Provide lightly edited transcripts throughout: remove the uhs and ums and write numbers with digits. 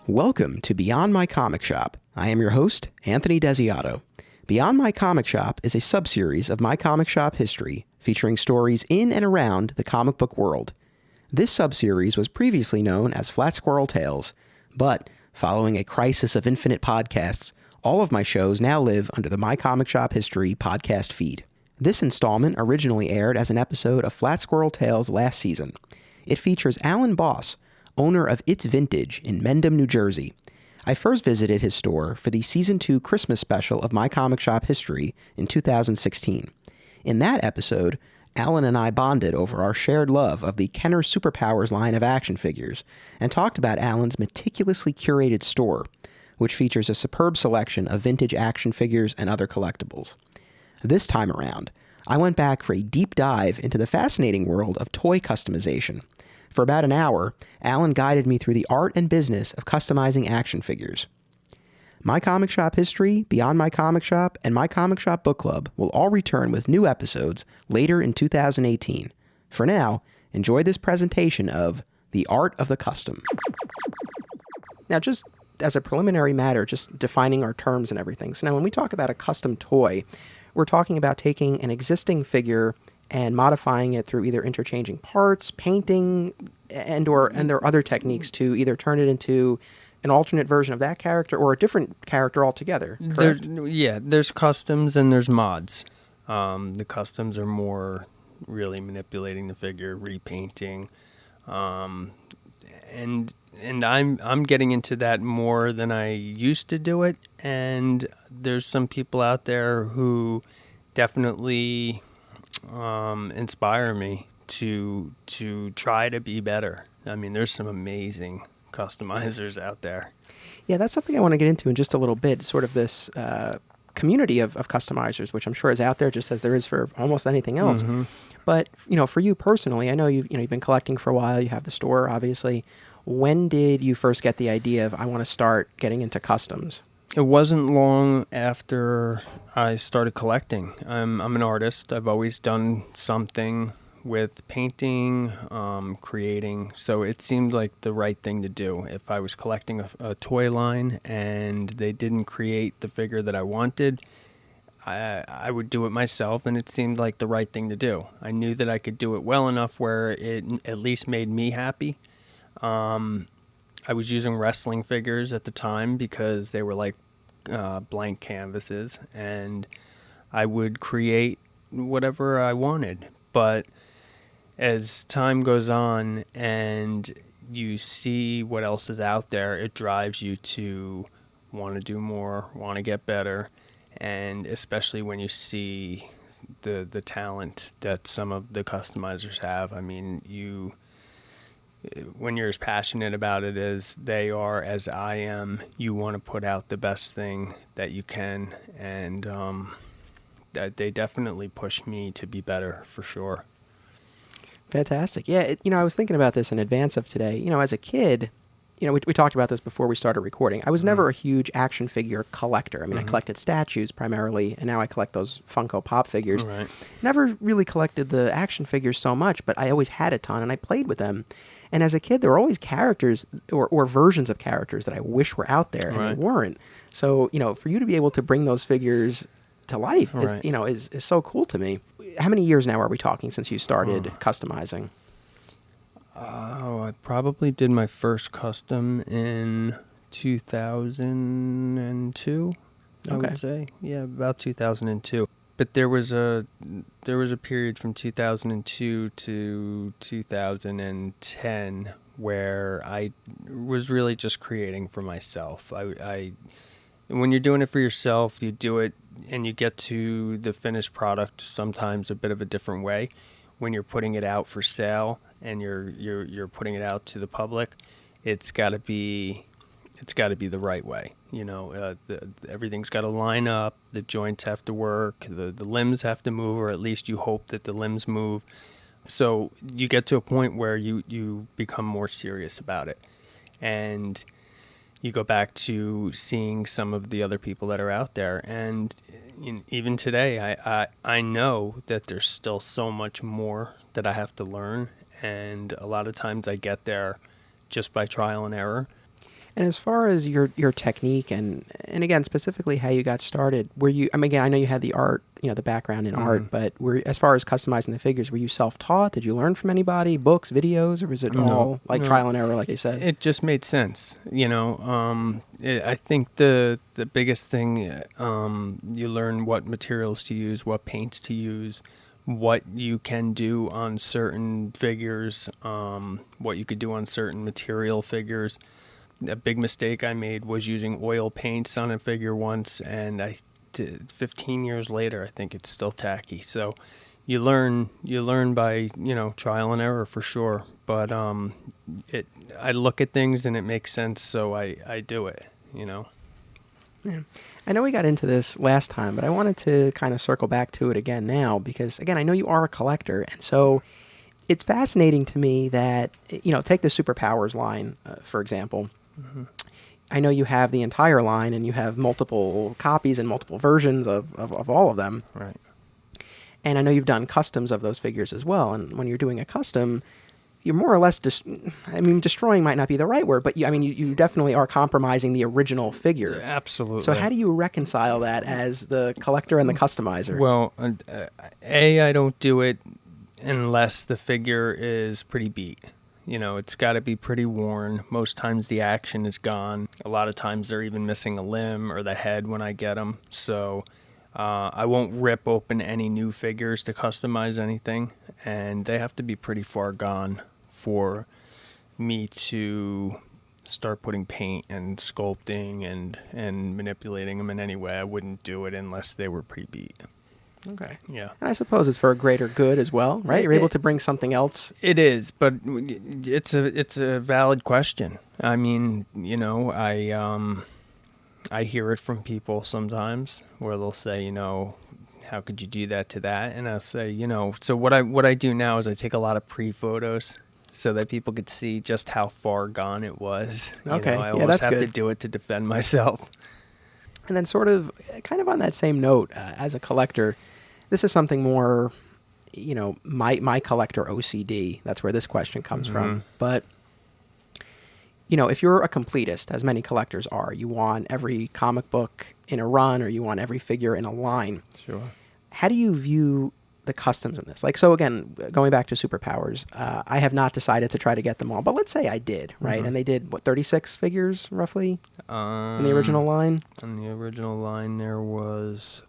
Welcome to Beyond My Comic Shop. I am your host, Anthony Desiato. Beyond My Comic Shop is a subseries of my comic shop history featuring stories in and around the comic book world. This subseries was previously known as Flat Squirrel Tales, but following a crisis of infinite podcasts, all of my shows now live under the My Comic Shop History podcast feed. This installment originally aired as an episode of Flat Squirrel Tales last season. It features Allen Baus, owner of It's Vintage in Mendham, New Jersey. I first visited his store for the Season 2 Christmas special of My Comic Shop History in 2016. In that episode, Allen and I bonded over our shared love of the Kenner Superpowers line of action figures and talked about Allen's meticulously curated store, which features a superb selection of vintage action figures and other collectibles. This time around, I went back for a deep dive into the fascinating world of toy customization. For about an hour, Allen guided me through the art and business of customizing action figures. My Comic Shop History, Beyond My Comic Shop, and My Comic Shop Book Club will all return with new episodes later in 2018. For now, enjoy this presentation of The Art of the Custom. Now, just as a preliminary matter, just defining our terms and everything. So now when we talk about a custom toy, we're talking about taking an existing figure and modifying it through either interchanging parts, painting, and there are other techniques to either turn it into an alternate version of that character or a different character altogether, correct? There's customs and there's mods. The customs are more really manipulating the figure, repainting, and I'm getting into that more than I used to do it. And there's some people out there who definitely inspire me to try to be better. I mean, there's some amazing customizers out there. Yeah, that's something I want to get into in just a little bit, sort of this community of customizers, which I'm sure is out there just as there is for almost anything else. Mm-hmm. But, for you personally, I know you've been collecting for a while, you have the store, obviously. When did you first get the idea of, I want to start getting into customs? It wasn't long after I started collecting. I'm an artist. I've always done something with painting, creating, so it seemed like the right thing to do. If I was collecting a toy line and they didn't create the figure that I wanted, I would do it myself, and it seemed like the right thing to do. I knew that I could do it well enough where it at least made me happy. I was using wrestling figures at the time because they were like blank canvases, and I would create whatever I wanted. But as time goes on and you see what else is out there, it drives you to want to do more, want to get better, and especially when you see the talent that some of the customizers have. I mean, when you're as passionate about it as they are, as I am, you want to put out the best thing that you can, and they definitely push me to be better, for sure. Fantastic. Yeah, I was thinking about this in advance of today. As a kid, we talked about this before we started recording. I was never a huge action figure collector. I mean, I collected statues primarily, and now I collect those Funko Pop figures. Right. Never really collected the action figures so much, but I always had a ton, and I played with them. And as a kid, there were always characters or versions of characters that I wish were out there, and Right. they weren't. So, for you to be able to bring those figures to life Right. is so cool to me. How many years now are we talking since you started customizing? I probably did my first custom in 2002, I would say. Yeah, about 2002. But there was a period from 2002 to 2010 where I was really just creating for myself. When you're doing it for yourself, you do it and you get to the finished product sometimes a bit of a different way. When you're putting it out for sale and you're putting it out to the public, it's got to be the right way. Everything's got to line up. The joints have to work. The limbs have to move, or at least you hope that the limbs move. So you get to a point where you become more serious about it, and you go back to seeing some of the other people that are out there. And even today, I know that there's still so much more that I have to learn. And a lot of times I get there just by trial and error. And as far as your technique and again, specifically how you got started, were you, I mean, again, I know you had the art, the background in art, but as far as customizing the figures, were you self-taught? Did you learn from anybody, books, videos, or was it all like trial and error, like you said? It just made sense, I think the biggest thing, you learn what materials to use, what paints to use, what you can do on certain figures, what you could do on certain material figures. A big mistake I made was using oil paints on a figure once, and 15 years later, I think it's still tacky. So you learn by, trial and error for sure. But I look at things and it makes sense, so I do it, Yeah. I know we got into this last time, but I wanted to kind of circle back to it again now because, again, I know you are a collector, and so it's fascinating to me that, take the Superpowers line, for example. Mm-hmm. I know you have the entire line and you have multiple copies and multiple versions of all of them. Right. And I know you've done customs of those figures as well. And when you're doing a custom, you're more or less, destroying might not be the right word, but you definitely are compromising the original figure. Absolutely. So how do you reconcile that as the collector and the customizer? Well, I don't do it unless the figure is pretty beat. It's got to be pretty worn. Most times the action is gone. A lot of times they're even missing a limb or the head when I get them. So I won't rip open any new figures to customize anything. And they have to be pretty far gone for me to start putting paint and sculpting and manipulating them in any way. I wouldn't do it unless they were pretty beat. Okay. Yeah. And I suppose it's for a greater good as well, right? You're able to bring something else. It is, but it's a valid question. I mean, I hear it from people sometimes where they'll say, how could you do that to that? And I'll say, so what I do now is I take a lot of pre-photos so that people could see just how far gone it was. Okay. I that's almost have good to do it to defend myself. And then kind of on that same note, as a collector, this is something more, my collector OCD. That's where this question comes from. But, if you're a completist, as many collectors are, you want every comic book in a run or you want every figure in a line. Sure. How do you view the customs in this? Like, so again, going back to Superpowers, I have not decided to try to get them all, but let's say I did, right? Mm-hmm. And they did, 36 figures roughly in the original line? On the original line, there was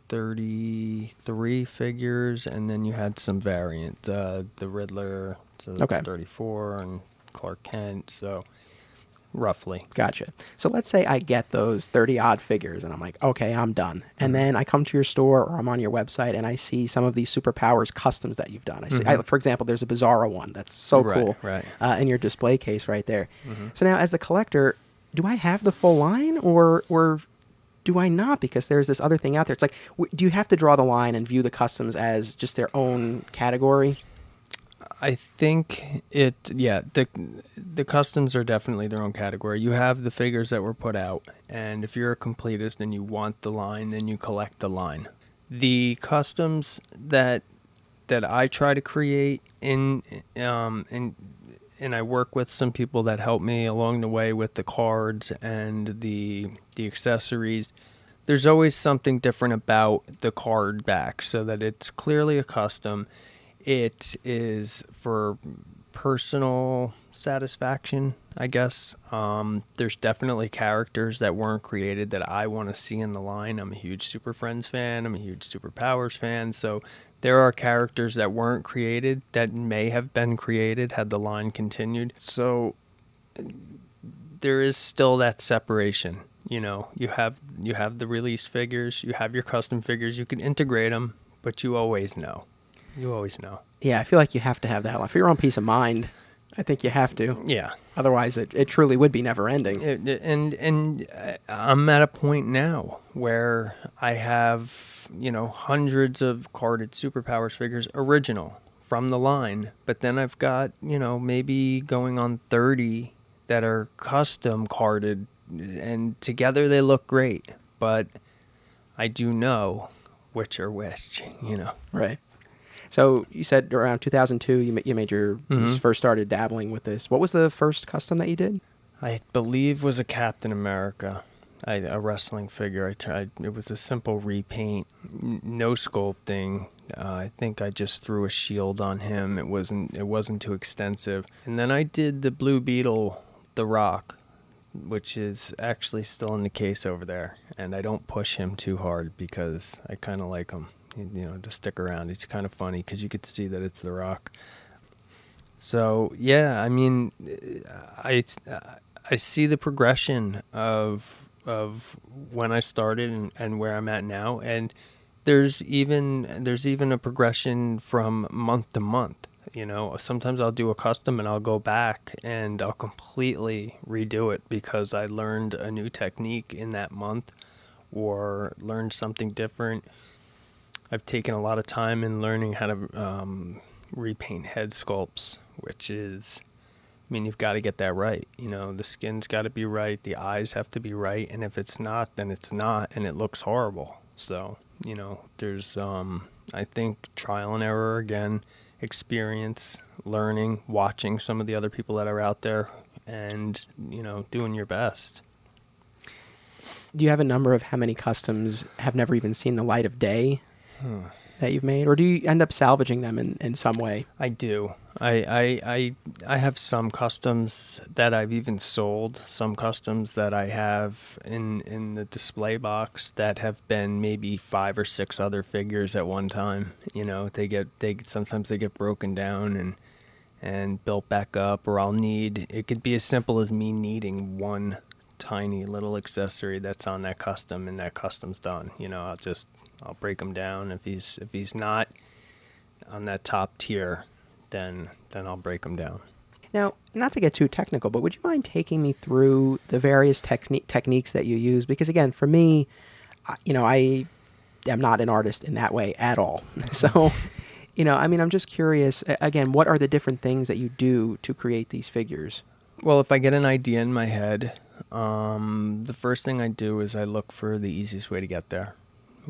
33 figures, and then you had some variant. The Riddler, so that's 34, and Clark Kent, so roughly. Gotcha. So let's say I get those 30-odd figures, and I'm like, okay, I'm done. And then I come to your store or I'm on your website, and I see some of these Superpowers customs that you've done. I see, for example, there's a Bizarro one that's so cool in your display case right there. Mm-hmm. So now, as the collector, do I have the full line, or do I not? Because there's this other thing out there. It's like, do you have to draw the line and view the customs as just their own category? I think the customs are definitely their own category. You have the figures that were put out, and if you're a completist and you want the line, then you collect the line. The customs that I try to create and I work with some people that help me along the way with the cards and the accessories. There's always something different about the card back so that it's clearly a custom. It is for personal satisfaction, I guess. There's definitely characters that weren't created that I want to see in the line. I'm a huge Super Friends fan. I'm a huge Superpowers fan. So there are characters that weren't created that may have been created had the line continued. So there is still that separation. You have the released figures, you have your custom figures, you can integrate them, but you always know. You always know. Yeah, I feel like you have to have that one. For your own peace of mind, I think you have to. Yeah. Otherwise, it truly would be never ending. And I'm at a point now where I have, hundreds of carded Superpowers figures, original, from the line. But then I've got, maybe going on 30 that are custom carded. And together they look great. But I do know which are which, Right. So you said around 2002 you made your you first started dabbling with this. What was the first custom that you did? I believe was a Captain America, a wrestling figure. I tried. It was a simple repaint, no sculpting. I think I just threw a shield on him. It wasn't too extensive. And then I did the Blue Beetle, the Rock, which is actually still in the case over there. And I don't push him too hard because I kind of like him, to stick around. It's kind of funny because you could see that it's the Rock. So yeah, I mean, I see the progression of when I started and where I'm at now, and there's even a progression from month to month. Sometimes I'll do a custom and I'll go back and I'll completely redo it because I learned a new technique in that month or learned something different. I've taken a lot of time in learning how to repaint head sculpts, which is, you've got to get that right. The skin's got to be right, the eyes have to be right, and if it's not, then it's not, and it looks horrible. So, there's, I think, trial and error again, experience, learning, watching some of the other people that are out there, and, doing your best. Do you have a number of how many customs have never even seen the light of day that you've made, or do you end up salvaging them in some way? I do. I have some customs that I've even sold, some customs that I have in the display box that have been maybe 5 or 6 other figures at one time. Sometimes they get broken down and built back up, or it could be as simple as me needing one tiny little accessory that's on that custom, and that custom's done. I'll break him down. If he's not on that top tier, then I'll break him down. Now, not to get too technical, but would you mind taking me through the various techniques that you use? Because again, for me, I am not an artist in that way at all. So, I'm just curious, again, what are the different things that you do to create these figures? Well, if I get an idea in my head, the first thing I do is I look for the easiest way to get there.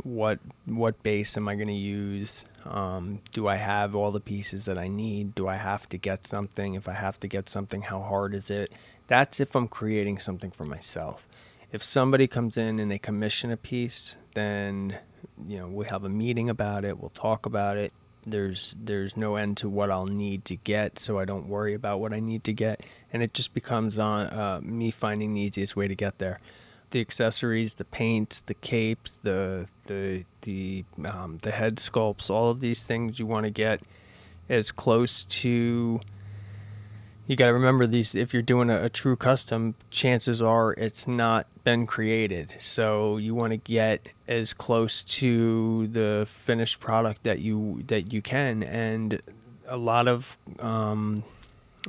What base am I going to use? Do I have all the pieces that I need? Do I have to get something? If I have to get something, how hard is it? That's if I'm creating something for myself. If somebody comes in and they commission a piece, then we have a meeting about it. We'll talk about it. There's no end to what I'll need to get, so I don't worry about what I need to get, and it just becomes on me finding the easiest way to get there. The accessories, the paints, the capes, the head sculpts, all of these things you want to get as close to. You got to remember these. If you're doing a true custom, chances are it's not been created. So you want to get as close to the finished product that you can. And a lot of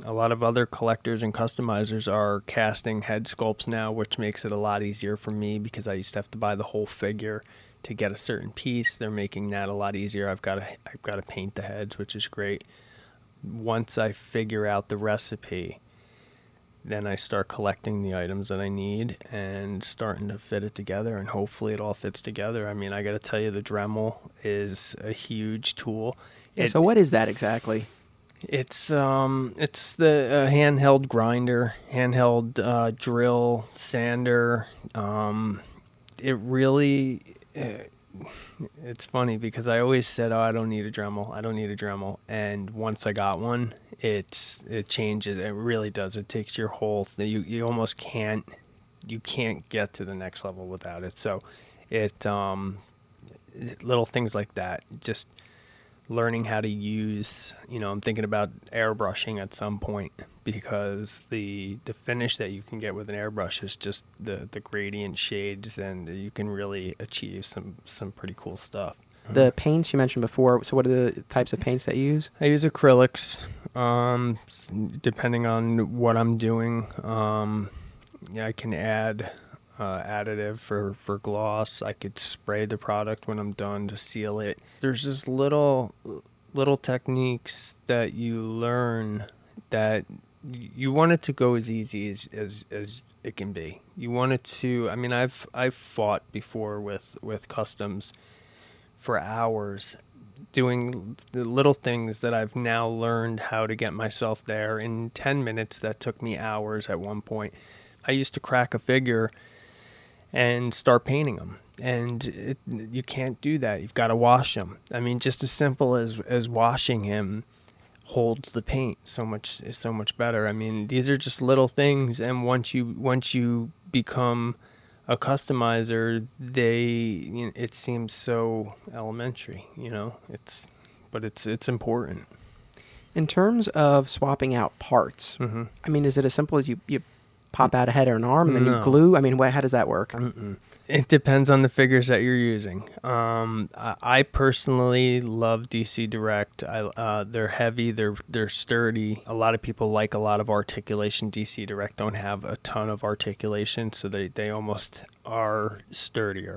other collectors and customizers are casting head sculpts now, which makes it a lot easier for me because I used to have to buy the whole figure to get a certain piece. They're making that a lot easier. I've got to paint the heads, which is great. Once I figure out the recipe, then I start collecting the items that I need and starting to fit it together, and hopefully it all fits together. I got to tell you, the Dremel is a huge tool. Yeah, so what is that exactly? It's the handheld grinder, handheld drill, sander. It really... it's funny because I always said, I don't need a Dremel. And once I got one, it changes. It really does. It takes your whole thing. You almost can't get to the next level without it. So little things like that, just learning how to use, I'm thinking about airbrushing at some point, because the finish that you can get with an airbrush is just the gradient shades, and you can really achieve some pretty cool stuff. The paints you mentioned before, so what are the types of paints that you use? I use acrylics, depending on what I'm doing. I can add additive for gloss. I could spray the product when I'm done to seal it. There's just little techniques that you learn that you want it to go as easy as it can be. You want it to, I've fought before with customs for hours doing the little things that I've now learned how to get myself there in 10 minutes that took me hours at one point. I used to crack a figure and start painting them. And you can't do that. You've got to wash them. I mean, just as simple as washing him holds the paint so much better. I mean, these are just little things, and once you become a customizer, it seems so elementary, it's important. In terms of swapping out parts, I mean, is it as simple as you pop out a head or an arm and then you glue? I mean, how does that work? It depends on the figures that you're using. I personally love DC Direct. They're heavy, they're sturdy. A lot of people like a lot of articulation. DC Direct don't have a ton of articulation, so they almost are sturdier.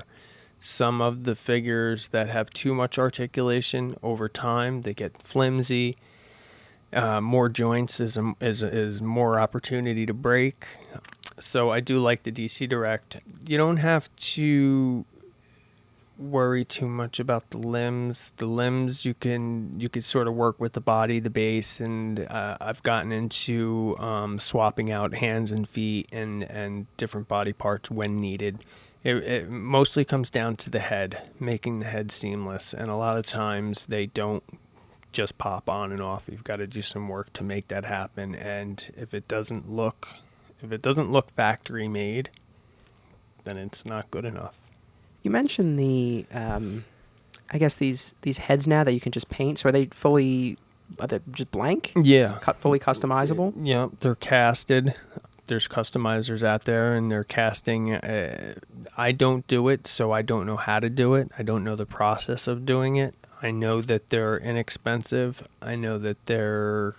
Some of the figures that have too much articulation over time, they get flimsy. More joints is more opportunity to break. So I do like the DC Direct. You don't have to worry too much about the limbs. The limbs you could sort of work with the body, the base, and I've gotten into swapping out hands and feet and different body parts when needed. It mostly comes down to the head, making the head seamless, and a lot of times they don't just pop on and off. You've got to do some work to make that happen, and if it doesn't look factory made, then it's not good enough. You mentioned the I guess these heads now that you can just paint. So are they just blank? Yeah. Fully customizable? Yeah, they're casted. There's customizers out there, and they're casting. I don't do it, so I don't know how to do it. I don't know the process of doing it. I know that they're inexpensive. I know that they're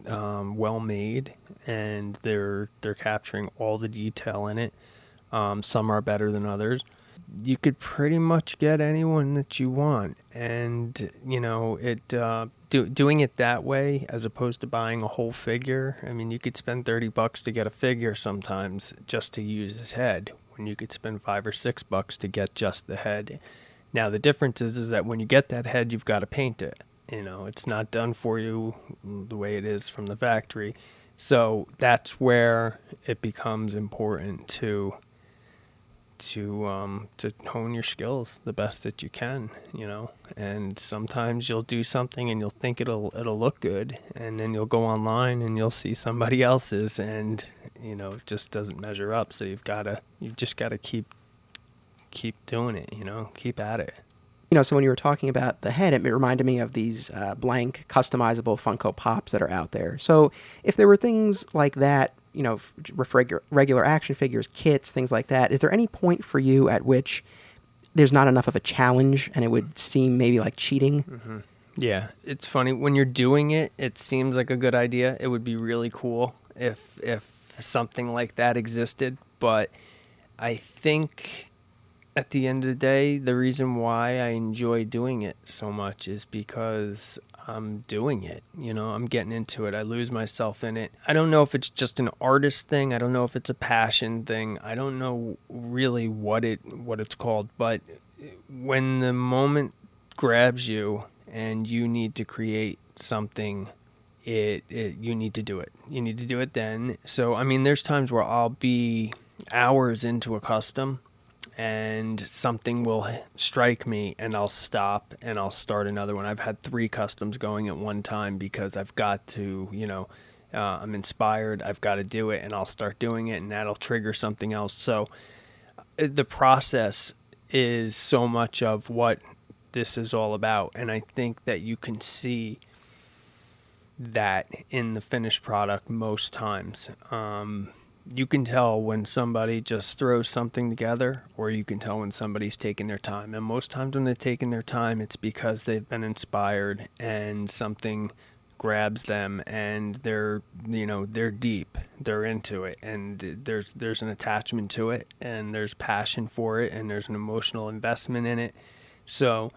well made, and they're capturing all the detail in it. Some are better than others. You could pretty much get anyone that you want, and doing it that way as opposed to buying a whole figure. I mean, you could spend $30 to get a figure sometimes just to use his head, when you could spend $5 or $6 to get just the head. Now, the difference is that when you get that head, you've got to paint it. It's not done for you the way it is from the factory. So that's where it becomes important to hone your skills the best that you can, And sometimes you'll do something and you'll think it'll look good, and then you'll go online and you'll see somebody else's, and it just doesn't measure up. So you've just got to keep doing it, keep at it. So when you were talking about the head, it reminded me of these blank, customizable Funko Pops that are out there. So if there were things like that, regular action figures, kits, things like that, is there any point for you at which there's not enough of a challenge and it would seem maybe like cheating? Mm-hmm. Yeah, it's funny. When you're doing it, it seems like a good idea. It would be really cool if something like that existed, but I think at the end of the day, the reason why I enjoy doing it so much is because I'm doing it. I'm getting into it. I lose myself in it. I don't know if it's just an artist thing. I don't know if it's a passion thing. I don't know really what it's called. But when the moment grabs you and you need to create something, you need to do it. You need to do it then. So, I mean, there's times where I'll be hours into a custom, and something will strike me, and I'll stop and I'll start another one. I've had 3 customs going at one time because I've got to, I'm inspired. I've got to do it, and I'll start doing it, and that'll trigger something else. So the process is so much of what this is all about. And I think that you can see that in the finished product most times. You can tell when somebody just throws something together, or you can tell when somebody's taking their time. And most times when they're taking their time, it's because they've been inspired and something grabs them, and they're deep, they're into it, and there's an attachment to it, and there's passion for it, and there's an emotional investment in it. So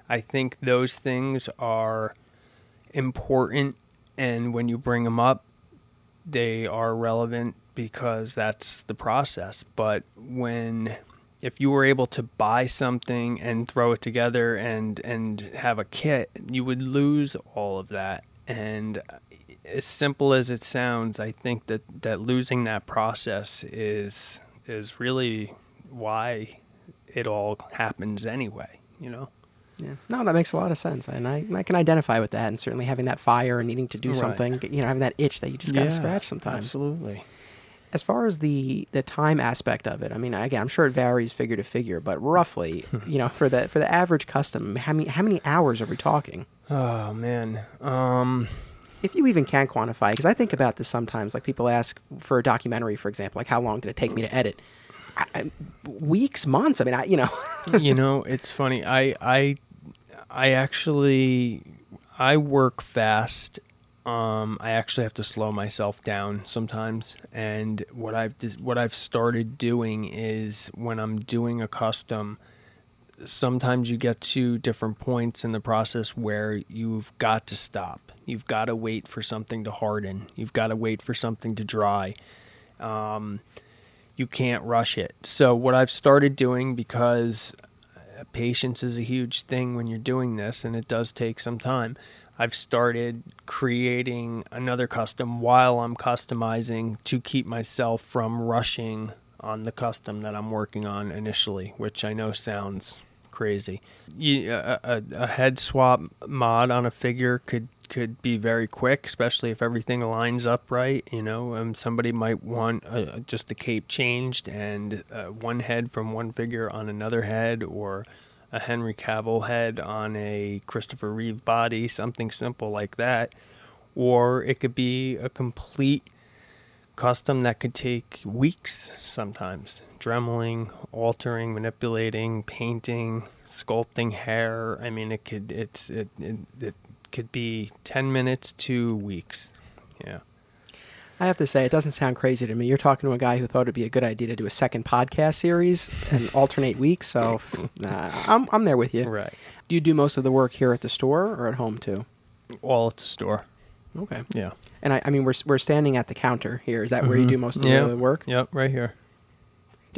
I think those things are important, and when you bring them up, they are relevant because that's the process. But when if you were able to buy something and throw it together and have a kit, you would lose all of that. And as simple as it sounds, I think that losing that process is really why it all happens anyway, you know? Yeah. No, that makes a lot of sense. And I can identify with that, and certainly having that fire and needing to do something, having that itch that you just got to scratch sometimes. Absolutely. As far as the time aspect of it, I mean, again, I'm sure it varies figure to figure, but roughly, for the average custom, how many hours are we talking? Oh, man. If you even can quantify, because I think about this sometimes, like people ask for a documentary, for example, like how long did it take me to edit? Weeks, months. I mean, It's funny. I actually work fast. I actually have to slow myself down sometimes, and what I've started doing is when I'm doing a custom, sometimes you get to different points in the process where you've got to stop. You've got to wait for something to harden. You've got to wait for something to dry. You can't rush it. So what I've started doing, because patience is a huge thing when you're doing this, and it does take some time, I've started creating another custom while I'm customizing to keep myself from rushing on the custom that I'm working on initially, which I know sounds crazy. A head swap mod on a figure could be very quick, especially if everything lines up right. Somebody might want just the cape changed and one head from one figure on another head, or a Henry Cavill head on a Christopher Reeve body, something simple like that. Or it could be a complete custom that could take weeks sometimes. Dremeling, altering, manipulating, painting, sculpting hair. I mean, it could be 10 minutes to weeks. Yeah. I have to say, it doesn't sound crazy to me. You're talking to a guy who thought it'd be a good idea to do a second podcast series and alternate weeks. So I'm there with you. Right. Do you do most of the work here at the store or at home too? All at the store. Okay. Yeah. And I mean, we're standing at the counter here. Is that where you do most of the work? Yep, right here.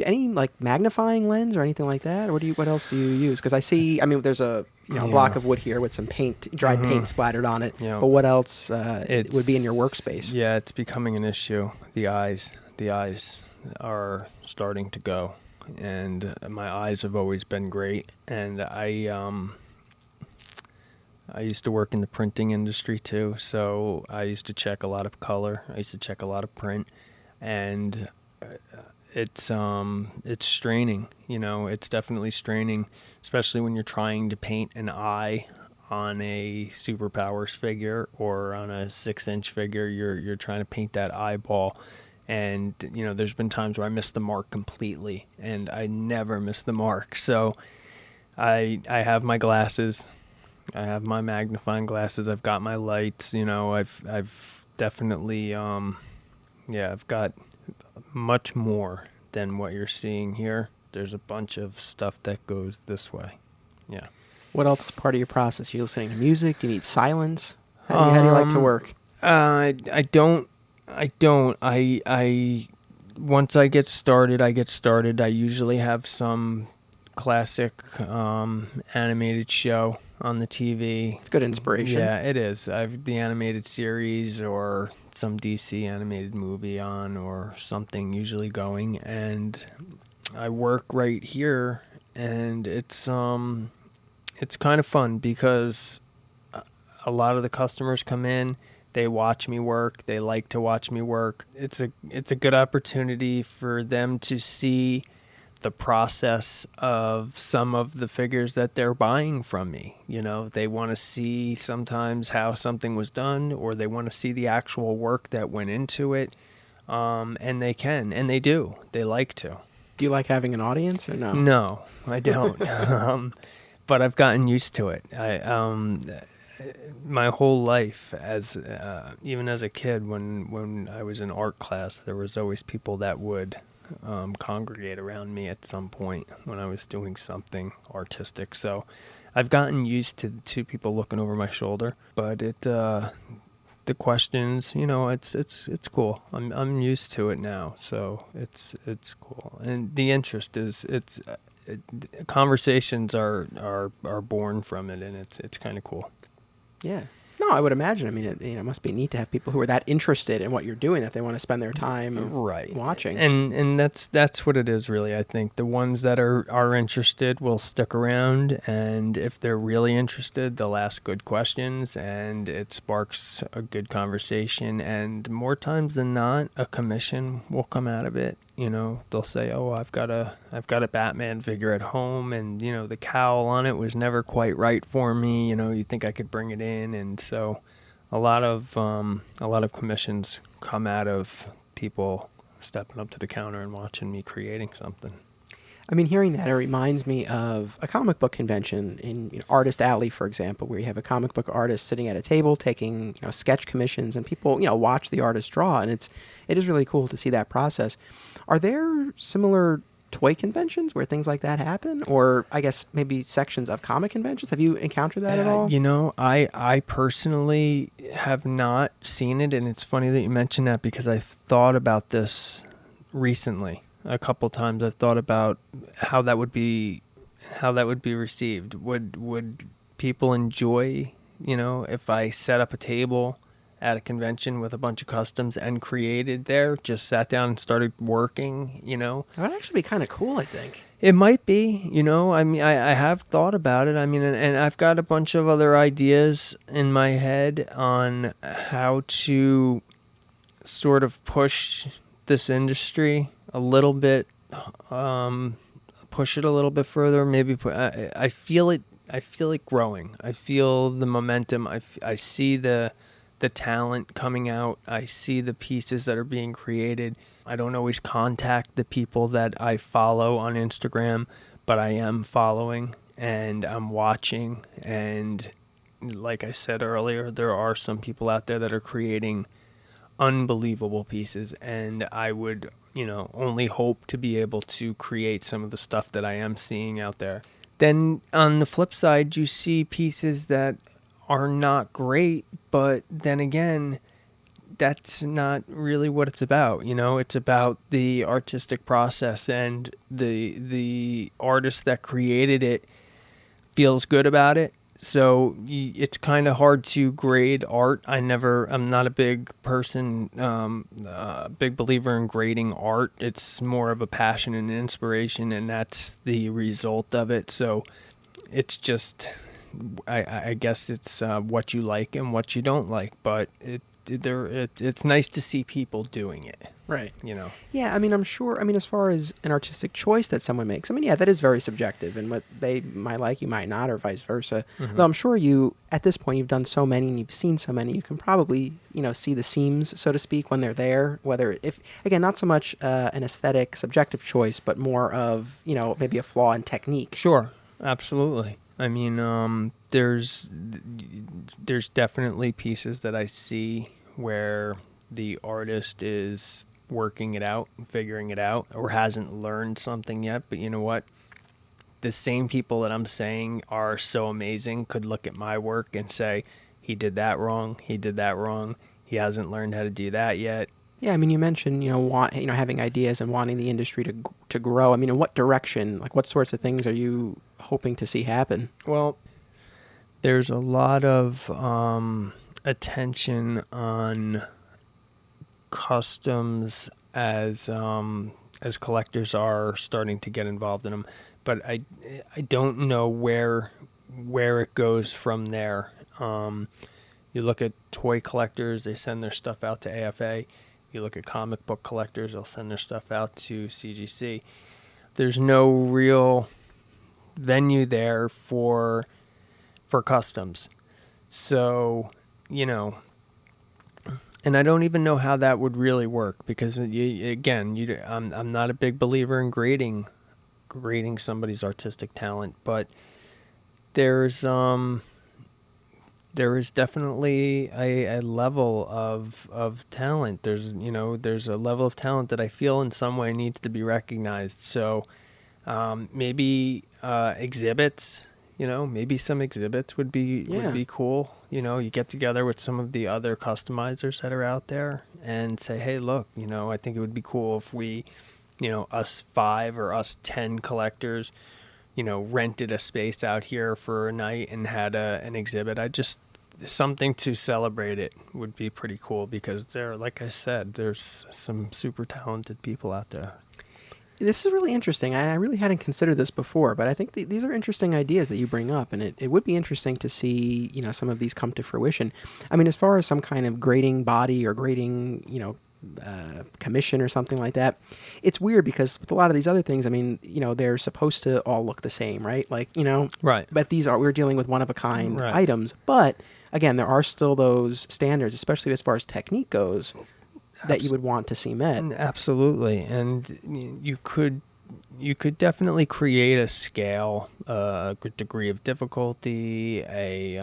Any like magnifying lens or anything like that, or what else do you use? Because I see, there's a block of wood here with some dried paint splattered on it. But what else would be in your workspace? Yeah, it's becoming an issue. The eyes are starting to go, and my eyes have always been great. And I used to work in the printing industry too, so I used to check a lot of color. I used to check a lot of print, and it's straining. It's definitely straining, especially when you're trying to paint an eye on a Superpowers figure or on a 6-inch figure. You're trying to paint that eyeball, and there's been times where I missed the mark completely, and I never miss the mark. So I have my glasses. I have my magnifying glasses. I've got my lights. I've definitely I've got much more than what you're seeing here. There's a bunch of stuff that goes this way. Yeah. What else is part of your process? You listening to music? Do you need silence? How do you like to work? I don't. Once I get started. I usually have some classic animated show on the TV. It's good inspiration. Yeah, it is. I've the animated series or some DC animated movie on or something usually going, and I work right here, and it's kind of fun because a lot of the customers come in, they watch me work, they like to watch me work. It's a good opportunity for them to see the process of some of the figures that they're buying from me. They want to see sometimes how something was done, or they want to see the actual work that went into it. And they can, and they do. They like to. Do you like having an audience or no? No, I don't. But I've gotten used to it. My whole life, even as a kid, when I was in art class, there was always people that would congregate around me at some point when I was doing something artistic. So I've gotten used to people looking over my shoulder, but the questions, you know, it's cool. I'm used to it now, so it's cool. And the interest is conversations are born from it, and it's kind of cool. Yeah. No, I would imagine. I mean, it must be neat to have people who are that interested in what you're doing that they want to spend their time watching. And that's what it is, really. I think the ones that are interested will stick around, and if they're really interested, they'll ask good questions, and it sparks a good conversation. And more times than not, a commission will come out of it. You know, they'll say, "Oh, I've got a Batman figure at home, and you know the cowl on it was never quite right for me. You know, you think I could bring it in?" And so, a lot of commissions come out of people stepping up to the counter and watching me creating something. I mean, hearing that, it reminds me of a comic book convention in Artist Alley, for example, where you have a comic book artist sitting at a table taking sketch commissions, and people watch the artist draw, and it is really cool to see that process. Are there similar toy conventions where things like that happen, or I guess maybe sections of comic conventions? Have you encountered that at all? You know, I personally have not seen it, and it's funny that you mentioned that because I thought about this recently. A couple times I've thought about how that would be received. Would people enjoy, if I set up a table at a convention with a bunch of customs and created there, just sat down and started working, That would actually be kind of cool, I think. It might be, I mean, I have thought about it. I mean, and I've got a bunch of other ideas in my head on how to sort of push this industry a little bit, push it a little bit further. Maybe I feel it growing. I feel the momentum. I see the talent coming out. I see the pieces that are being created. I don't always contact the people that I follow on Instagram, but I am following and I'm watching. And like I said earlier, there are some people out there that are creating unbelievable pieces, and I would, only hope to be able to create some of the stuff that I am seeing out there. Then on the flip side, you see pieces that are not great, but then again, that's not really what it's about. It's about the artistic process, and the artist that created it feels good about it. So it's kind of hard to grade art. I'm not a big person, big believer in grading art. It's more of a passion and inspiration, and that's the result of it. So it's just, I guess it's what you like and what you don't like, but it's nice to see people doing it. Right. Yeah, I mean, I'm sure, as far as an artistic choice that someone makes, yeah, that is very subjective, and what they might like, you might not, or vice versa. Mm-hmm. Though I'm sure at this point, you've done so many and you've seen so many, you can probably, see the seams, so to speak, when they're there, whether, again, not so much an aesthetic, subjective choice, but more of, maybe a flaw in technique. Sure, absolutely. I mean, there's definitely pieces that I see where the artist is working it out, figuring it out, or hasn't learned something yet. But you know what? The same people that I'm saying are so amazing could look at my work and say, he did that wrong, he did that wrong, he hasn't learned how to do that yet. Yeah, I mean, you mentioned, having ideas and wanting the industry to grow. I mean, in what direction, like what sorts of things are you hoping to see happen? Well, there's a lot of attention on customs as collectors are starting to get involved in them, but I don't know where it goes from there. You look at toy collectors, they send their stuff out to AFA. You look at comic book collectors, they'll send their stuff out to CGC. There's no real venue there for customs. So, and I don't even know how that would really work, because I'm not a big believer in grading somebody's artistic talent, but there is definitely a level of talent. There's a level of talent that I feel in some way needs to be recognized. So maybe exhibits, maybe some exhibits would be cool. You get together with some of the other customizers that are out there and say, hey, look, I think it would be cool if we, us 5 or us 10 collectors, rented a space out here for a night and had an exhibit. Something to celebrate it would be pretty cool, because like I said, there's some super talented people out there. This is really interesting. I really hadn't considered this before, but I think these are interesting ideas that you bring up, and it would be interesting to see, some of these come to fruition. I mean, as far as some kind of grading body or grading, commission or something like that, it's weird because with a lot of these other things, I mean, they're supposed to all look the same, right? Like, right. But we're dealing with one-of-a-kind right. items. But again, there are still those standards, especially as far as technique goes, that you would want to see met. Absolutely. And you could definitely create a scale, a degree of difficulty, a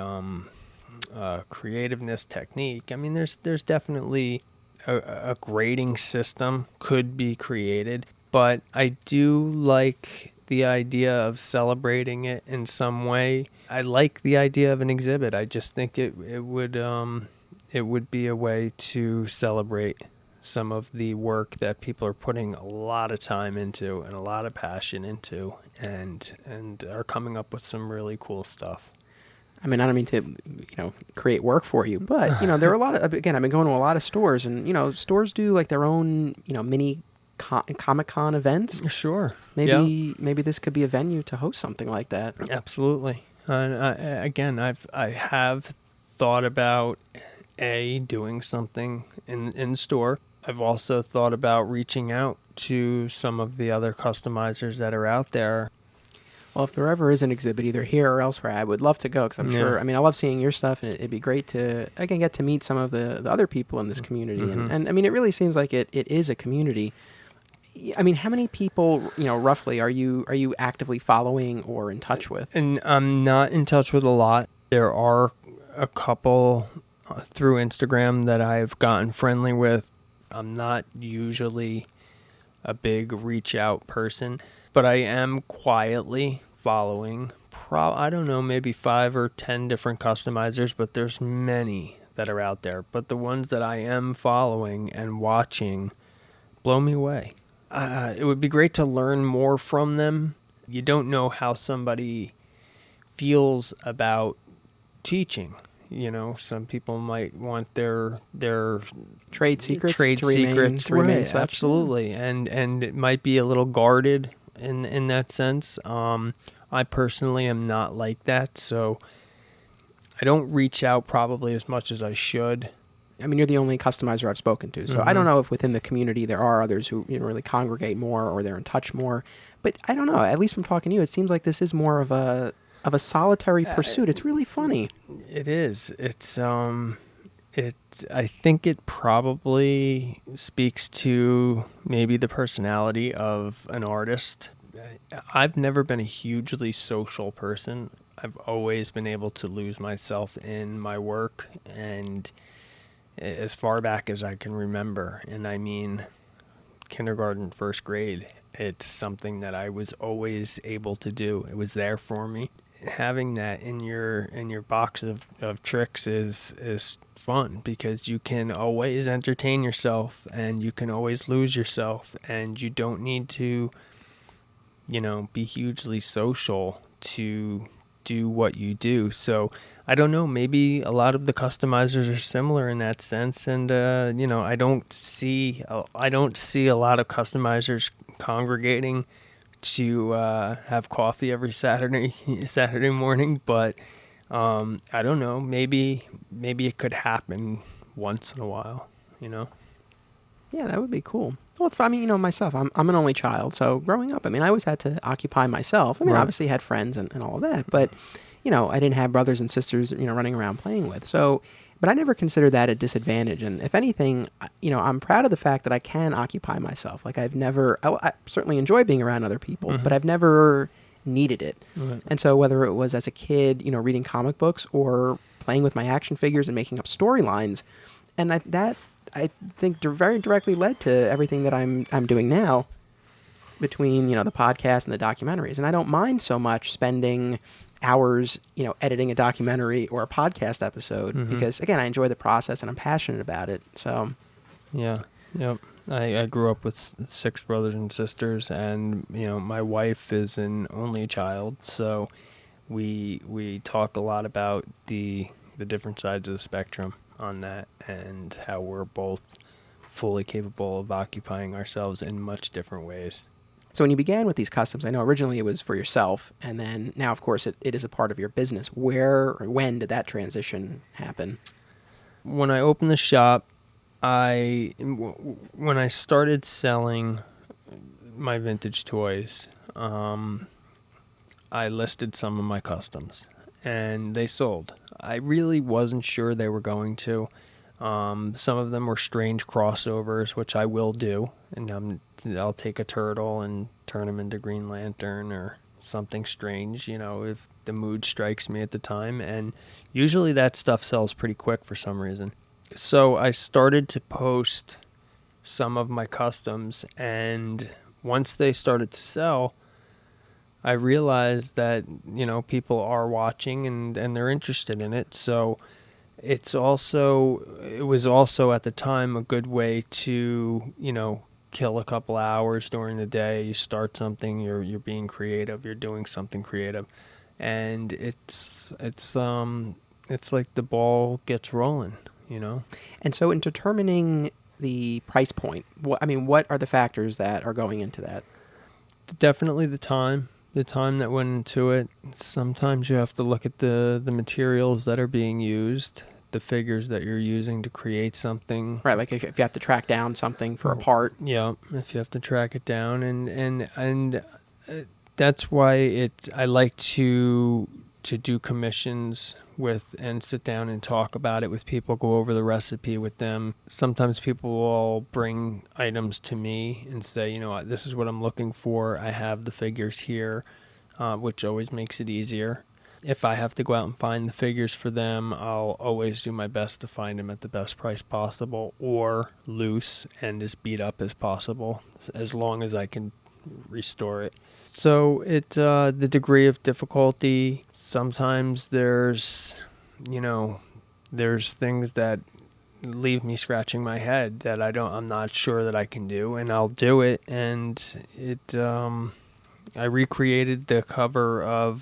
creativeness technique. I mean, there's definitely a grading system could be created, but I do like the idea of celebrating it in some way. I like the idea of an exhibit. I just think it would be a way to celebrate some of the work that people are putting a lot of time into and a lot of passion into, and are coming up with some really cool stuff. I mean, I don't mean to, create work for you, but, there are a lot of, again, I've been going to a lot of stores, and, stores do like their own, mini Comic-Con events. Sure. Maybe this could be a venue to host something like that. Absolutely. And I have thought about doing something in store. I've also thought about reaching out to some of the other customizers that are out there. Well, if there ever is an exhibit, either here or elsewhere, I would love to go, because I'm sure, I mean, I love seeing your stuff, and it'd be great to, again, get to meet some of the other people in this community. Mm-hmm. And I mean, it really seems like it is a community. I mean, how many people, roughly, are you actively following or in touch with? And I'm not in touch with a lot. There are a couple through Instagram that I've gotten friendly with. I'm not usually a big reach out person, but I am quietly following, I don't know, maybe 5 or 10 different customizers, but there's many that are out there. But the ones that I am following and watching blow me away. It would be great to learn more from them. You don't know how somebody feels about teaching. Some people might want their trade secrets to remain such. Absolutely, and it might be a little guarded in that sense. I personally am not like that, so I don't reach out probably as much as I should. I mean, you're the only customizer I've spoken to, so mm-hmm. I don't know if within the community there are others who really congregate more or they're in touch more. But I don't know. At least from talking to you, it seems like this is more of a solitary pursuit. It's really funny. It is. It's I think it probably speaks to maybe the personality of an artist. I've never been a hugely social person. I've always been able to lose myself in my work, and as far back as I can remember, and I mean kindergarten, first grade, it's something that I was always able to do. It was there for me. Having that in your box of tricks is fun, because you can always entertain yourself and you can always lose yourself, and you don't need to be hugely social to do what you do. So I don't know, maybe a lot of the customizers are similar in that sense, and I don't see a lot of customizers congregating to have coffee every Saturday morning, but I don't know, maybe it could happen once in a while. Yeah, that would be cool. Well, it's, I mean, myself, I'm an only child, so growing up, I mean, I always had to occupy myself. I mean, obviously had friends and all of that, but, I didn't have brothers and sisters, running around playing with. So, but I never considered that a disadvantage. And if anything, I'm proud of the fact that I can occupy myself. Like I certainly enjoy being around other people, mm-hmm. but I've never needed it. Right. And so whether it was as a kid, reading comic books or playing with my action figures and making up storylines, and that I think very directly led to everything that I'm doing now, between the podcast and the documentaries. And I don't mind so much spending hours, editing a documentary or a podcast episode Mm-hmm. because, again, I enjoy the process and I'm passionate about it. So, Yeah. Yep. I grew up with 6 brothers and sisters, and my wife is an only child, so we talk a lot about the different sides of the spectrum on that, and how we're both fully capable of occupying ourselves in much different ways. so when you began with these customs, I know originally it was for yourself, and then now, of course, it is a part of your business. Where or when did that transition happen? When I opened the shop, when I started selling my vintage toys, I listed some of my customs, and they sold. I really wasn't sure they were going to. Some of them were strange crossovers, which I will do, and I'll take a turtle and turn him into Green Lantern or something strange, if the mood strikes me at the time, and usually that stuff sells pretty quick for some reason. So I started to post some of my customs, and once they started to sell, I realized that, people are watching and they're interested in it. So it was also at the time a good way to, kill a couple hours during the day. You start something, you're being creative, you're doing something creative, and it's like the ball gets rolling. And so in determining the price point, what are the factors that are going into that? Definitely the time that went into it. Sometimes you have to look at the materials that are being used, the figures that you're using to create something. Right, like if you have to track down something for a part. Yeah, if you have to track it down, and that's why I like to do commissions with and sit down and talk about it with people, go over the recipe with them. Sometimes people will bring items to me and say, this is what I'm looking for. I have the figures here, which always makes it easier. If I have to go out and find the figures for them, I'll always do my best to find them at the best price possible, or loose and as beat up as possible, as long as I can restore it. So the degree of difficulty, sometimes there's things that leave me scratching my head that I'm not sure that I can do, and I'll do it. And I recreated the cover of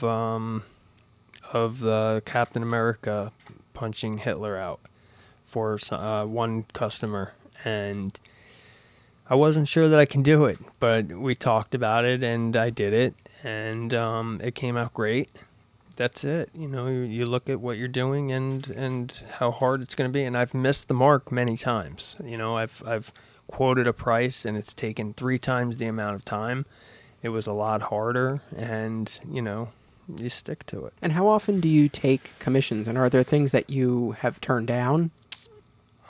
the Captain America punching Hitler out for one customer, and I wasn't sure that I can do it, but we talked about it, and I did it, and it came out great. That's it. You look at what you're doing and how hard it's going to be, and I've missed the mark many times. I've quoted a price, and it's taken 3 times the amount of time. It was a lot harder, and you stick to it. And how often do you take commissions, and are there things that you have turned down?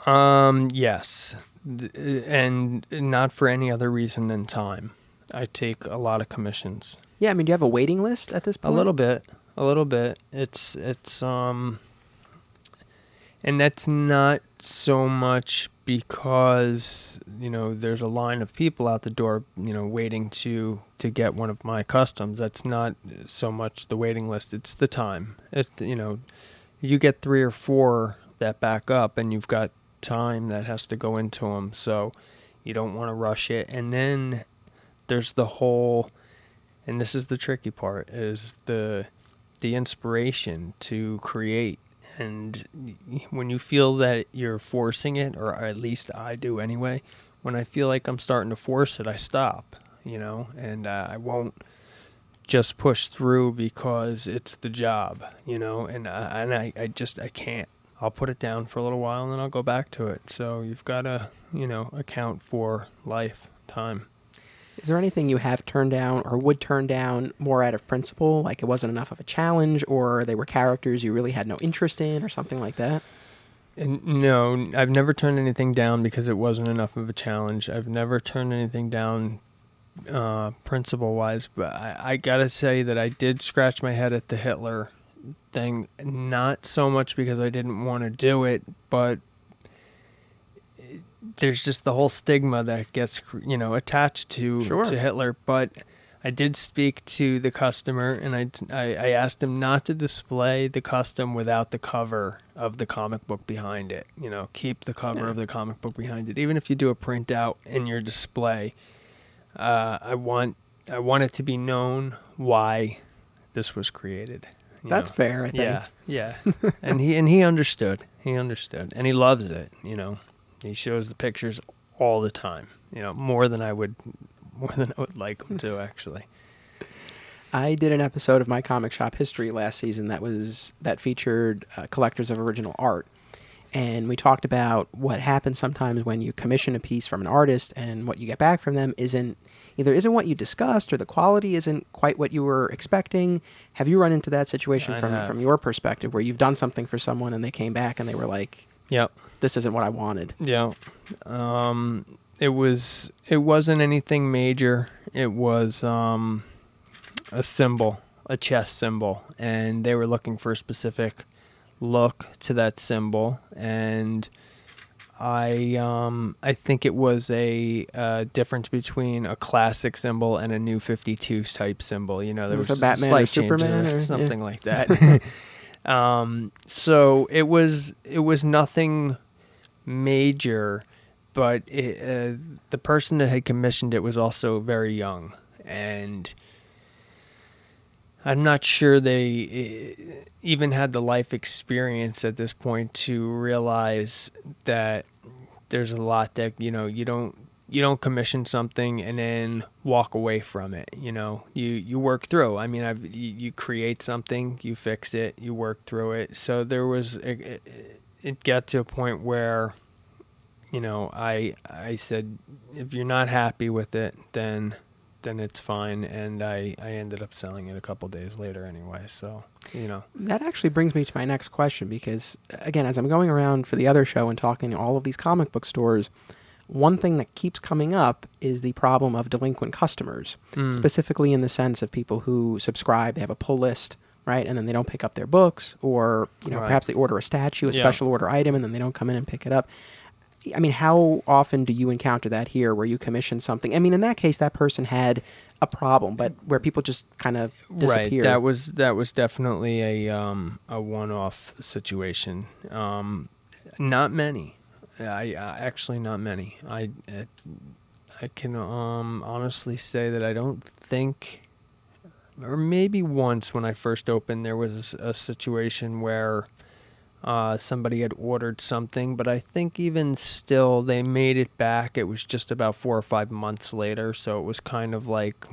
Yes. And not for any other reason than time. I take a lot of commissions. Yeah, do you have a waiting list at this point? A little bit. It's and that's not so much because, there's a line of people out the door, waiting to get one of my customs. That's not so much the waiting list, it's the time. You get 3 or 4 that back up, and you've got time that has to go into them, so you don't want to rush it. And then there's the whole, and this is the tricky part, is the inspiration to create. And when you feel that you're forcing it, or at least I do anyway, when I feel like I'm starting to force it, I stop, and I won't just push through because it's the job, and I can't. I'll put it down for a little while, and then I'll go back to it. So you've got to, account for life, time. Is there anything you have turned down or would turn down more out of principle, like it wasn't enough of a challenge, or they were characters you really had no interest in, or something like that? No, I've never turned anything down because it wasn't enough of a challenge. I've never turned anything down principle-wise, but I gotta say that I did scratch my head at the Hitler thing, not so much because I didn't want to do it, but there's just the whole stigma that gets attached to Sure. to Hitler. But I did speak to the customer, and I asked him not to display the custom without the cover of the comic book behind it. You know, keep the cover of the comic book behind it. Even if you do a printout in your display, I want it to be known why this was created. That's fair, I think. Yeah. And he understood. He understood, and he loves it. You know, he shows the pictures all the time. You know, more than I would like him to, actually. I did an episode of My Comic Shop History last season that featured collectors of original art. And we talked about what happens sometimes when you commission a piece from an artist and what you get back from them isn't what you discussed, or the quality isn't quite what you were expecting. Have you run into that situation from your perspective, where you've done something for someone and they came back and they were like, "Yep, this isn't what I wanted"? Yeah. It wasn't anything major. It was a symbol, a chess symbol, and they were looking for a specific look to that symbol, and I think it was a difference between a classic symbol and a new 52 type symbol. You know, there was a Batman or Superman or something like that. So it was nothing major, but the person that had commissioned it was also very young, and I'm not sure they even had the life experience at this point to realize that there's a lot that, you know, you don't commission something and then walk away from it. You know, you work through. I mean, you create something, you fix it, you work through it. So there was it got to a point where, you know, I said, if you're not happy with it, then it's fine, and I ended up selling it a couple days later anyway, so, you know. That actually brings me to my next question, because, again, as I'm going around for the other show and talking to all of these comic book stores, one thing that keeps coming up is the problem of delinquent customers, specifically in the sense of people who subscribe, they have a pull list, right, and then they don't pick up their books, or, you know, perhaps they order a statue, a special order item, and then they don't come in and pick it up. I mean, how often do you encounter that here, where you commission something? I mean, in that case, that person had a problem, but where people just kind of disappear. Right. That was definitely a one-off situation. Not many. Actually not many. I can honestly say that I don't think, or maybe once when I first opened, there was a situation where somebody had ordered something, but I think even still they made it back. It was just about 4 or 5 months later, so it was kind of like,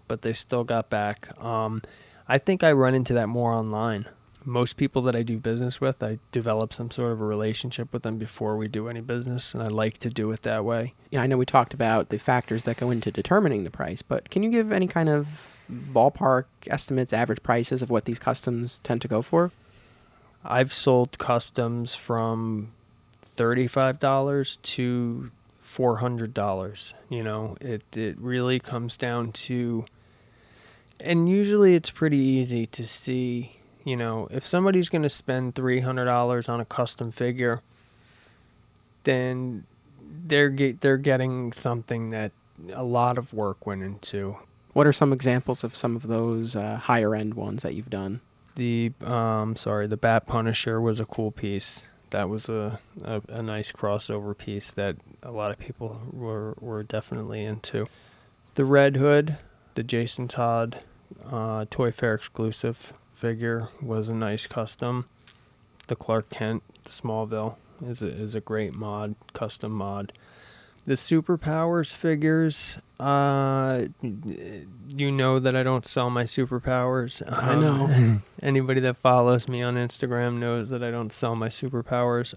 but they still got back. I think I run into that more online. Most people that I do business with, I develop some sort of a relationship with them before we do any business, and I like to do it that way. Yeah, I know we talked about the factors that go into determining the price, but can you give any kind of ballpark estimates, average prices of what these customs tend to go for? I've sold customs from $35 to $400. You know, it really comes down to, and usually it's pretty easy to see, you know, if somebody's going to spend $300 on a custom figure, then they're getting something that a lot of work went into. What are some examples of some of those higher end ones that you've done? The Bat Punisher was a cool piece. That was a nice crossover piece that a lot of people were definitely into. The Red Hood, the Jason Todd Toy Fair exclusive figure, was a nice custom. The Clark Kent, the Smallville, is a great mod, custom mod. The Superpowers figures, you know that I don't sell my Superpowers. I know. Anybody that follows me on Instagram knows that I don't sell my Superpowers.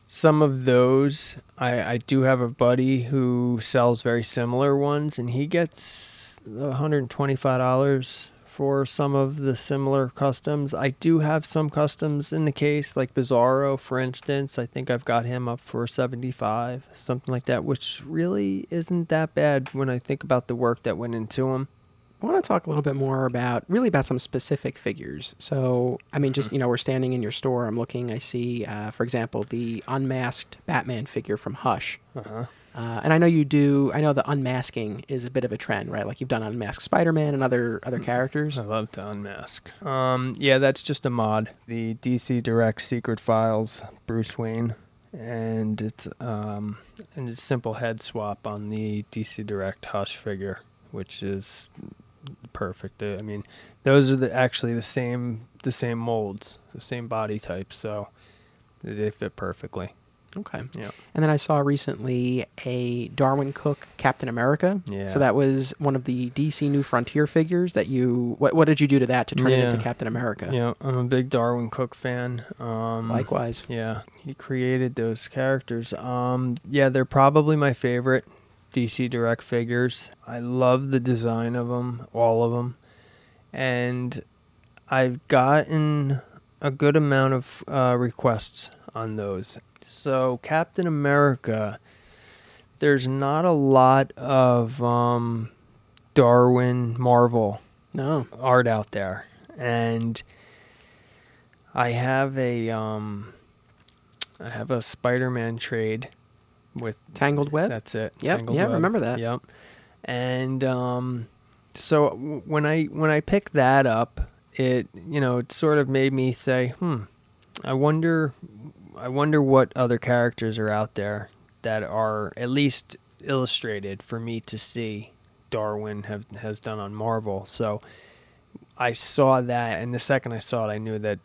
Some of those, I do have a buddy who sells very similar ones, and he gets $125 for some of the similar customs. I do have some customs in the case, like Bizarro, for instance. I think I've got him up for $75, something like that, which really isn't that bad when I think about the work that went into him. I want to talk a little bit more about some specific figures. So, I mean, just, we're standing in your store. I'm looking, I see, for example, the unmasked Batman figure from Hush. Uh-huh. And I know the unmasking is a bit of a trend, right? Like you've done unmasked Spider-Man and other characters. I love to unmask. Yeah, that's just a mod. The DC Direct Secret Files Bruce Wayne, and it's a simple head swap on the DC Direct Hush figure, which is perfect. I mean, those are actually the same molds, the same body type, so they fit perfectly. Okay. Yeah. And then I saw recently a Darwin Cook Captain America. Yeah. So that was one of the DC New Frontier figures that you... What did you do to that to turn it into Captain America? Yeah, I'm a big Darwin Cook fan. Likewise. Yeah, he created those characters. Yeah, they're probably my favorite DC Direct figures. I love the design of them, all of them. And I've gotten a good amount of requests on those. So Captain America, there's not a lot of Darwin Marvel art out there, and I have a Spider-Man trade with Tangled Web. That's it. Yep. Tangled yeah, Web. remember that. Yep. And so when I picked that up, it sort of made me say, I wonder what other characters are out there that are at least illustrated for me to see Darwin has done on Marvel. So I saw that, and the second I saw it, I knew that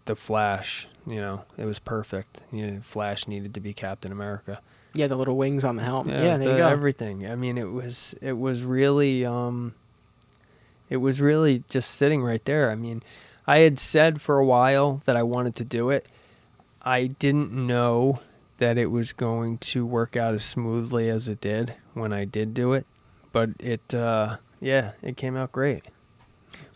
the Flash, it was perfect. Flash needed to be Captain America. Yeah, the little wings on the helmet. Yeah, there you go. Everything. I mean, it was really just sitting right there. I mean, I had said for a while that I wanted to do it. I didn't know that it was going to work out as smoothly as it did when I did do it, but it came out great.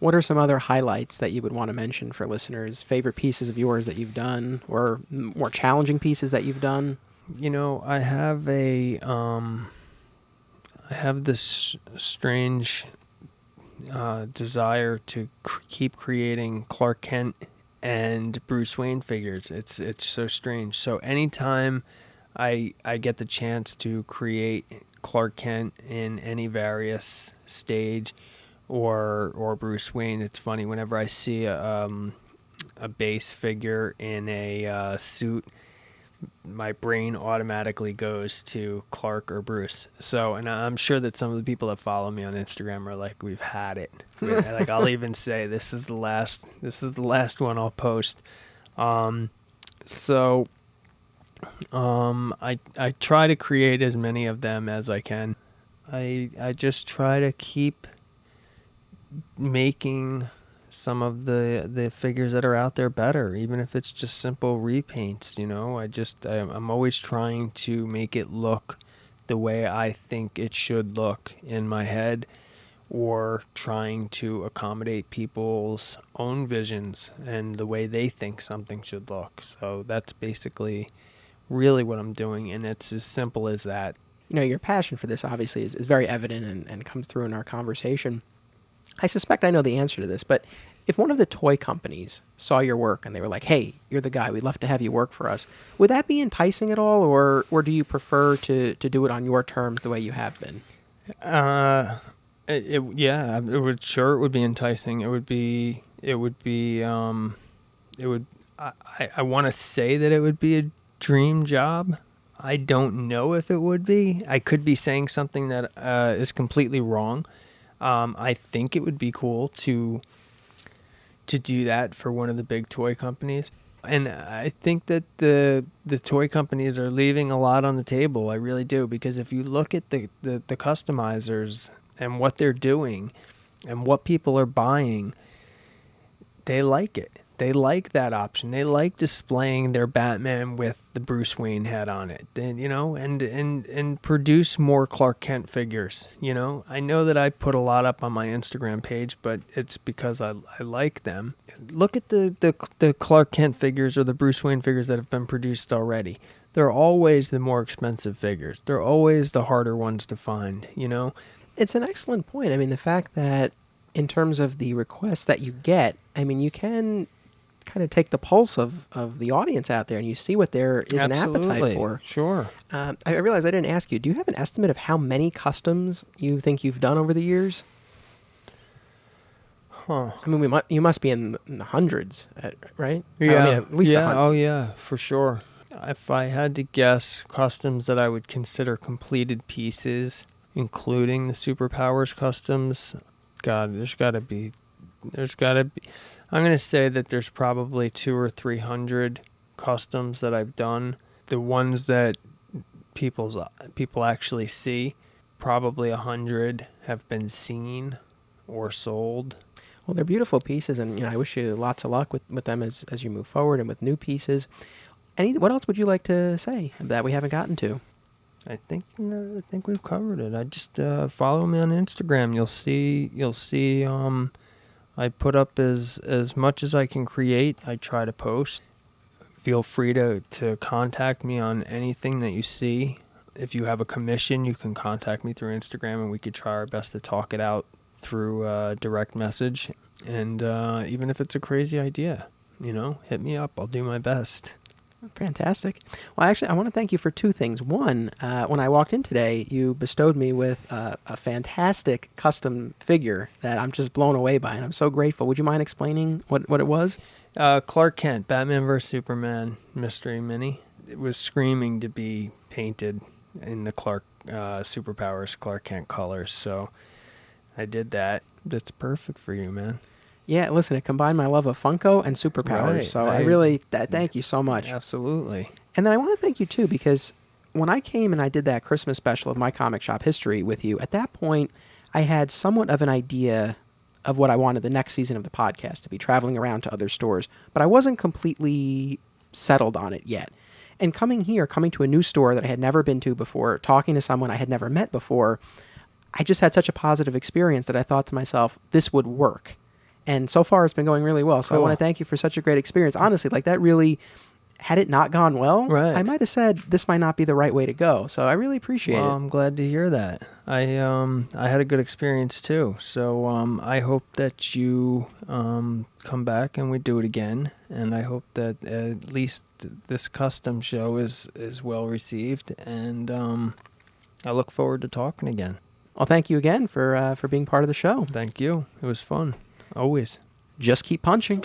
What are some other highlights that you would want to mention for listeners? Favorite pieces of yours that you've done, or more challenging pieces that you've done? I have this strange desire to keep creating Clark Kent and Bruce Wayne figures. It's so strange. So anytime I get the chance to create Clark Kent in any various stage or Bruce Wayne, it's funny whenever I see a base figure in a suit, my brain automatically goes to Clark or Bruce. So, and I'm sure that some of the people that follow me on Instagram are like, we've had it. Like, I'll even say, this is the last one I'll post. I try to create as many of them as I can. I just try to keep making some of the figures that are out there better, even if it's just simple repaints. I'm always trying to make it look the way I think it should look in my head, or trying to accommodate people's own visions and the way they think something should look. So that's basically really what I'm doing, and it's as simple as that. Your passion for this obviously is very evident and comes through in our conversation. I suspect I know the answer to this, but if one of the toy companies saw your work and they were like, hey, you're the guy, we'd love to have you work for us, would that be enticing at all, or do you prefer to do it on your terms the way you have been? It would be enticing. I want to say that it would be a dream job. I don't know if it would be. I could be saying something that is completely wrong. I think it would be cool to do that for one of the big toy companies. And I think that the toy companies are leaving a lot on the table. I really do, because if you look at the customizers and what they're doing and what people are buying, they like it. They like that option. They like displaying their Batman with the Bruce Wayne head on it. And, and produce more Clark Kent figures. I know that I put a lot up on my Instagram page, but it's because I like them. Look at the Clark Kent figures or the Bruce Wayne figures that have been produced already. They're always the more expensive figures. They're always the harder ones to find, It's an excellent point. I mean, the fact that in terms of the requests that you get, I mean, you can kind of take the pulse of the audience out there and you see what there is an appetite for. Sure. I realized I didn't ask you, do you have an estimate of how many customs you think you've done over the years? Huh. I mean, you must be in the hundreds, right? Yeah. I mean, at least yeah. 100. Oh, yeah, for sure. If I had to guess customs that I would consider completed pieces, including the superpowers customs, God, there's got to be, I'm going to say that there's probably 200 or 300 customs that I've done. The ones that people actually see, probably 100 have been seen or sold. Well, they're beautiful pieces, and I wish you lots of luck with them as you move forward and with new pieces. What else would you like to say that we haven't gotten to? I think we've covered it. I just follow me on Instagram. You'll see. I put up as much as I can create. I try to post. Feel free to contact me on anything that you see. If you have a commission, you can contact me through Instagram, and we could try our best to talk it out through direct message. And even if it's a crazy idea, hit me up. I'll do my best. Fantastic. Well, actually, I want to thank you for two things. One, when I walked in today, you bestowed me with a fantastic custom figure that I'm just blown away by, and I'm so grateful. Would you mind explaining what it was? Clark Kent, Batman vs. Superman Mystery Mini. It was screaming to be painted in the Clark Superpowers Clark Kent colors, so I did that. That's perfect for you, man. Yeah, listen, it combined my love of Funko and superpowers, Right, so I really thank you so much. Absolutely. And then I want to thank you, too, because when I came and I did that Christmas special of My Comic Shop History with you, at that point, I had somewhat of an idea of what I wanted the next season of the podcast to be, traveling around to other stores, but I wasn't completely settled on it yet. And coming to a new store that I had never been to before, talking to someone I had never met before, I just had such a positive experience that I thought to myself, this would work. And so far, it's been going really well. So Cool. I want to thank you for such a great experience. Honestly, that really, had it not gone well, Right. I might have said this might not be the right way to go. So I really appreciate Well, it. I'm glad to hear that. I had a good experience too. So I hope that you come back and we do it again. And I hope that at least this custom show is well received. And I look forward to talking again. Well, thank you again for being part of the show. Thank you. It was fun. Always. Just keep punching.